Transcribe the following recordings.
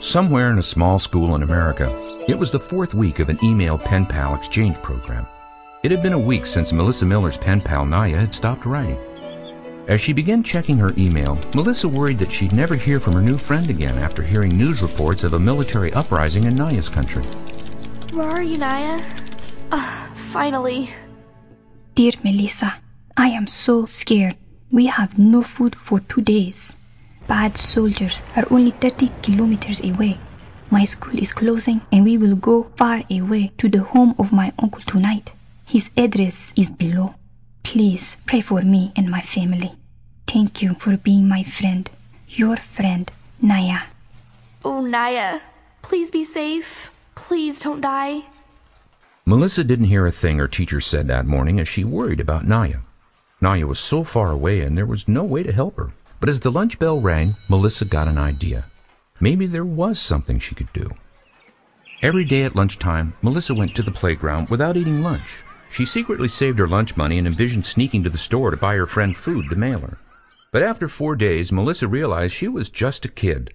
Somewhere in a small school in America, it was the fourth week of an email pen pal exchange program. It had been a week since Melissa Miller's pen pal Nya had stopped writing. As she began checking her email, Melissa worried that she'd never hear from her new friend again after hearing news reports of a military uprising in Nya's country. Where are you, Nya? Finally. Dear Melissa, I am so scared. We have no food for 2 days. Bad soldiers are only 30 kilometers away. My school is closing and we will go far away to the home of my uncle tonight. His address is below. Please pray for me and my family. Thank you for being my friend. Your friend, Nya. Oh, Nya, please be safe. Please don't die. Melissa didn't hear a thing her teacher said that morning as she worried about Nya. Nya was so far away and there was no way to help her. But as the lunch bell rang, Melissa got an idea. Maybe there was something she could do. Every day at lunchtime, Melissa went to the playground without eating lunch. She secretly saved her lunch money and envisioned sneaking to the store to buy her friend food to mail her. But after 4 days, Melissa realized she was just a kid.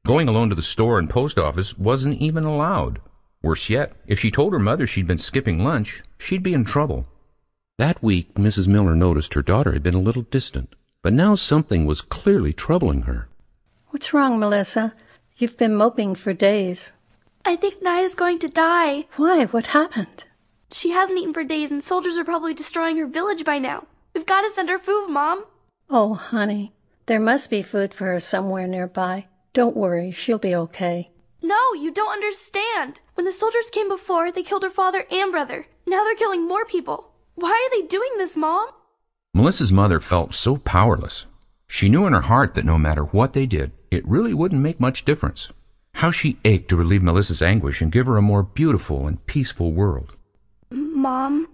Going alone to the store and post office wasn't even allowed. Worse yet, if she told her mother she'd been skipping lunch, she'd be in trouble. That week, Mrs. Miller noticed her daughter had been a little distant. But now something was clearly troubling her. What's wrong, Melissa? You've been moping for days. I think Nya's going to die. Why? What happened? She hasn't eaten for days and soldiers are probably destroying her village by now. We've got to send her food, Mom. Oh, honey, there must be food for her somewhere nearby. Don't worry, she'll be okay. No, you don't understand. When the soldiers came before, they killed her father and brother. Now they're killing more people. Why are they doing this, Mom? Melissa's mother felt so powerless. She knew in her heart that no matter what they did, it really wouldn't make much difference. How she ached to relieve Melissa's anguish and give her a more beautiful and peaceful world. Mom,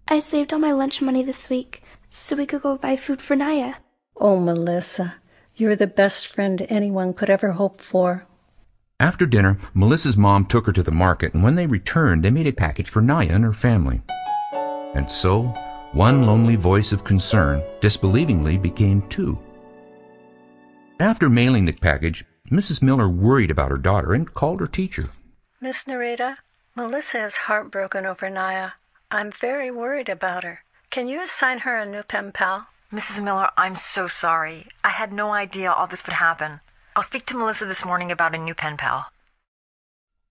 I saved all my lunch money this week so we could go buy food for Nya. Oh, Melissa, you're the best friend anyone could ever hope for. After dinner, Melissa's mom took her to the market, and when they returned, they made a package for Nya and her family. And so, one lonely voice of concern disbelievingly became two. After mailing the package, Mrs. Miller worried about her daughter and called her teacher. Miss Narita, Melissa is heartbroken over Nya. I'm very worried about her. Can you assign her a new pen pal? Mrs. Miller, I'm so sorry. I had no idea all this would happen. I'll speak to Melissa this morning about a new pen pal.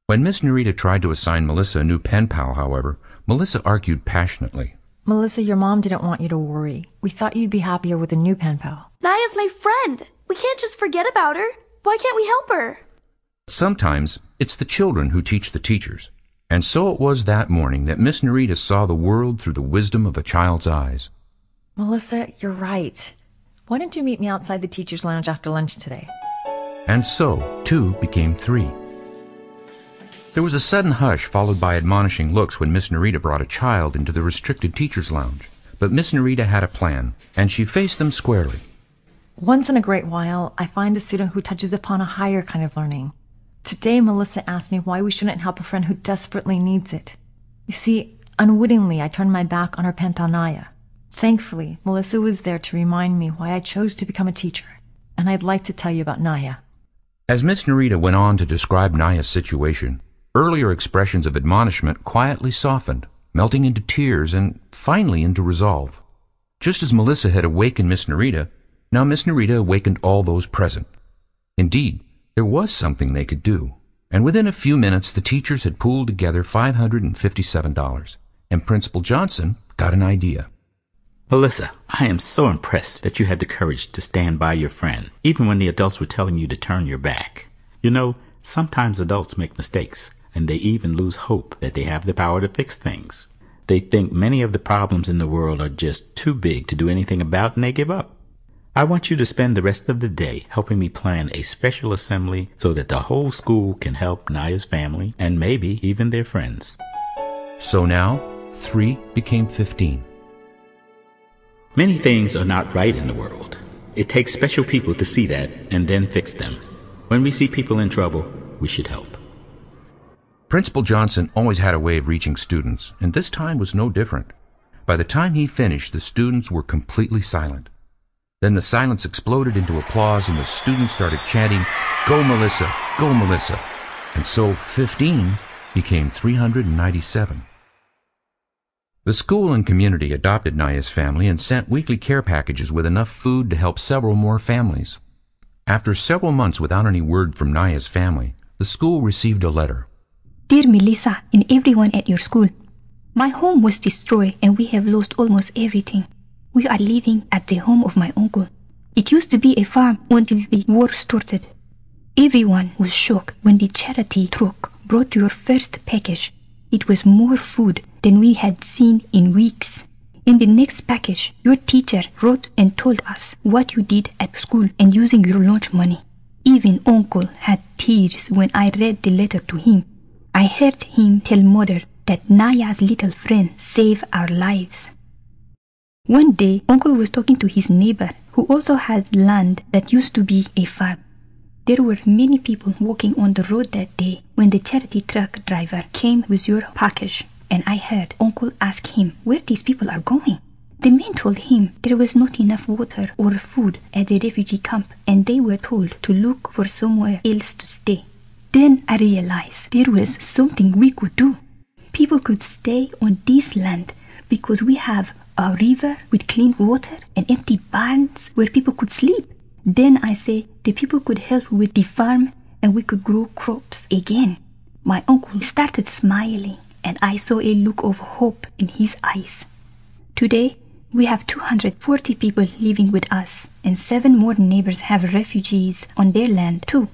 When Miss Narita tried to assign Melissa a new pen pal, however, Melissa argued passionately. Melissa, your mom didn't want you to worry. We thought you'd be happier with a new pen pal. Nya's my friend. We can't just forget about her. Why can't we help her? Sometimes it's the children who teach the teachers. And so it was that morning that Miss Narita saw the world through the wisdom of a child's eyes. Melissa, you're right. Why don't you meet me outside the teacher's lounge after lunch today? And so, 2 became 3. There was a sudden hush followed by admonishing looks when Miss Narita brought a child into the restricted teacher's lounge. But Miss Narita had a plan, and she faced them squarely. Once in a great while, I find a student who touches upon a higher kind of learning. Today, Melissa asked me why we shouldn't help a friend who desperately needs it. You see, unwittingly, I turned my back on our pen pal Nya. Thankfully, Melissa was there to remind me why I chose to become a teacher, and I'd like to tell you about Nya. As Miss Narita went on to describe Nya's situation, earlier expressions of admonishment quietly softened, melting into tears and finally into resolve. Just as Melissa had awakened Miss Narita, now Miss Narita awakened all those present. Indeed, there was something they could do, and within a few minutes the teachers had pooled together $557, and Principal Johnson got an idea. Melissa, I am so impressed that you had the courage to stand by your friend, even when the adults were telling you to turn your back. You know, sometimes adults make mistakes, and they even lose hope that they have the power to fix things. They think many of the problems in the world are just too big to do anything about, and they give up. I want you to spend the rest of the day helping me plan a special assembly so that the whole school can help Nya's family and maybe even their friends. So now, 3 became 15. Many things are not right in the world. It takes special people to see that and then fix them. When we see people in trouble, we should help. Principal Johnson always had a way of reaching students, and this time was no different. By the time he finished, the students were completely silent. Then the silence exploded into applause and the students started chanting, "Go Melissa! Go Melissa!" And so 15 became 397. The school and community adopted Naya's family and sent weekly care packages with enough food to help several more families. After several months without any word from Naya's family, the school received a letter. Dear Melissa and everyone at your school, my home was destroyed and we have lost almost everything. We are living at the home of my uncle. It used to be a farm until the war started. Everyone was shocked when the charity truck brought your first package. It was more food than we had seen in weeks. In the next package, your teacher wrote and told us what you did at school and using your lunch money. Even Uncle had tears when I read the letter to him. I heard him tell Mother that Naya's little friend saved our lives. One day, Uncle was talking to his neighbor who also has land that used to be a farm. There were many people walking on the road that day when the charity truck driver came with your package, and I heard Uncle ask him where these people are going. The men told him there was not enough water or food at the refugee camp and they were told to look for somewhere else to stay. Then I realized there was something we could do. People could stay on this land because we have a river with clean water and empty barns where people could sleep. Then I say the people could help with the farm and we could grow crops again. My uncle started smiling and I saw a look of hope in his eyes. Today, we have 240 people living with us and 7 more neighbors have refugees on their land too.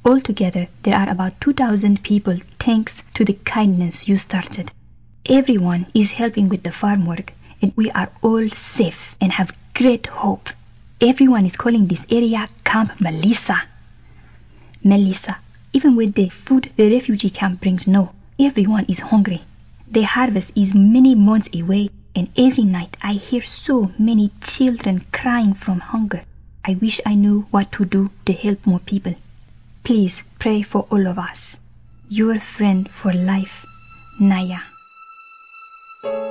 Altogether, there are about 2,000 people thanks to the kindness you started. Everyone is helping with the farm work and we are all safe and have great hope. Everyone is calling this area Camp Melissa. Melissa, even with the food the refugee camp brings now, everyone is hungry. The harvest is many months away and every night I hear so many children crying from hunger. I wish I knew what to do to help more people. Please pray for all of us. Your friend for life, Naya.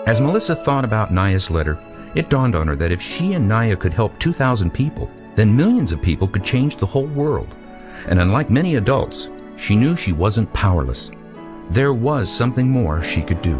As Melissa thought about Naya's letter, it dawned on her that if she and Naya could help 2,000 people, then millions of people could change the whole world. And unlike many adults, she knew she wasn't powerless. There was something more she could do.